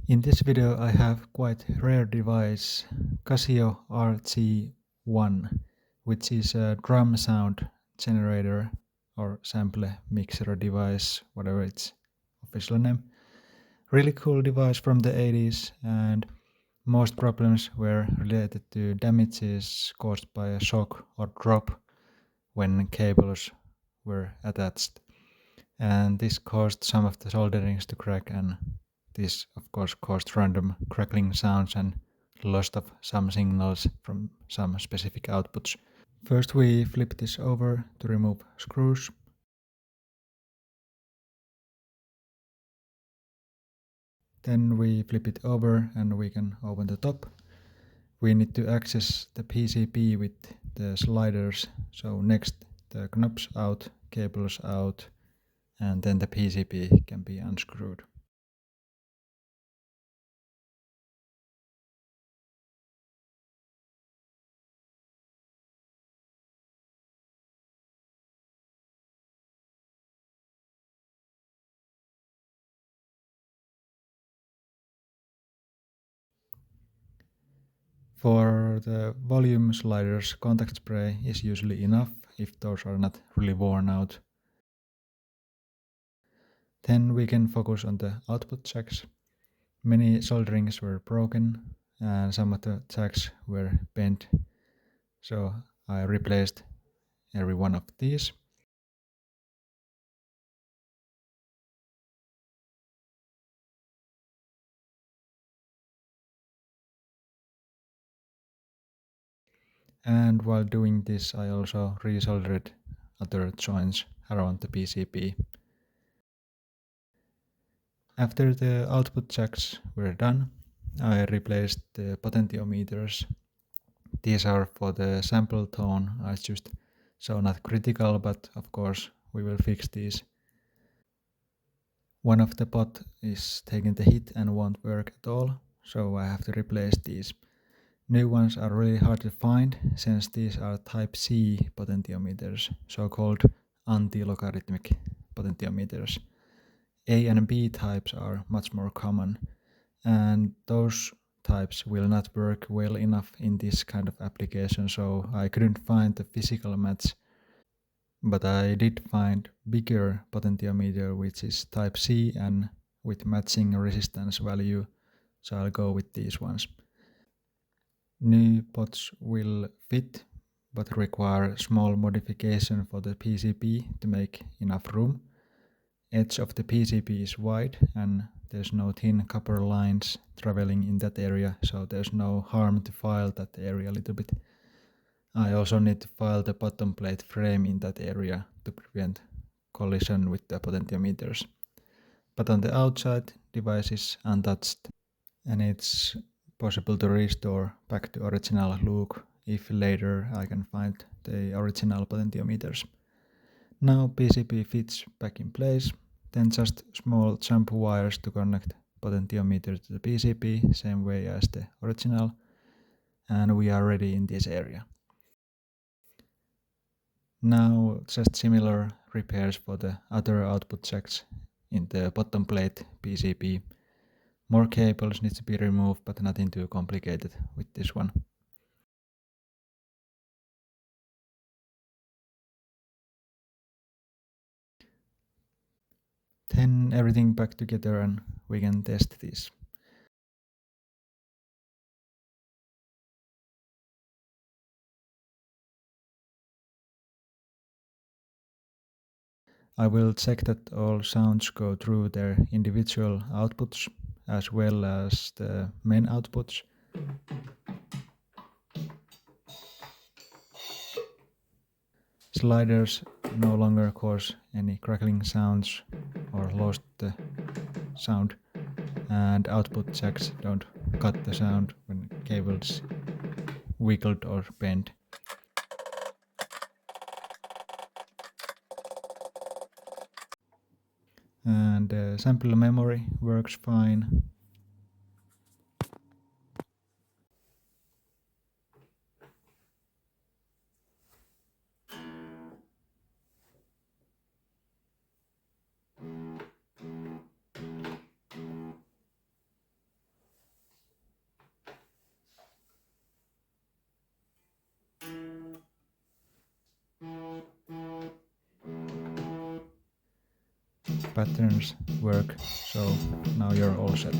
In this video I have quite rare device, Casio RZ-1, which is a drum sound generator or sample mixer device, whatever its official name. Really cool device from the 80s, and most problems were related to damages caused by a shock or drop when cables were attached. And this caused some of the solderings to crack, and this of course caused random crackling sounds and loss of some signals from some specific outputs. First we flip this over to remove screws. Then we flip it over and we can open the top. We need to access the PCB with the sliders. So next the knobs out, cables out, and then the PCB can be unscrewed. For the volume sliders, contact spray is usually enough if those are not really worn out. Then we can focus on the output jacks. Many solderings were broken and some of the jacks were bent, so I replaced every one of these. And while doing this I also resoldered other joints around the PCB. After the output jacks were done, I replaced the potentiometers. These are for the sample tone I choose, so not critical, but of course we will fix these. One of the pot is taking the hit and won't work at all, so I have to replace these. New ones are really hard to find since these are type C potentiometers, so-called anti-logarithmic potentiometers. A and B types are much more common, and those types will not work well enough in this kind of application, so I couldn't find the physical match. But I did find bigger potentiometer which is type C and with matching resistance value, so I'll go with these ones. New pots will fit but require small modification for the PCB to make enough room. Edge of the PCB is wide and there's no thin copper lines traveling in that area, so there's no harm to file that area a little bit. I also need to file the bottom plate frame in that area to prevent collision with the potentiometers. But on the outside, device is untouched and it's possible to restore back to original look if later I can find the original potentiometers. Now PCB fits back in place, then just small jump wires to connect potentiometer to the PCB, same way as the original, and we are ready in this area. Now just similar repairs for the other output jacks in the bottom plate PCB. More cables need to be removed, but nothing too complicated with this one. Then everything back together and we can test this. I will check that all sounds go through their individual outputs as well as the main outputs. Sliders no longer cause any crackling sounds or lost the sound, and output jacks don't cut the sound when cables wiggled or bent. And the sample memory works fine. patterns work, so now you're all set.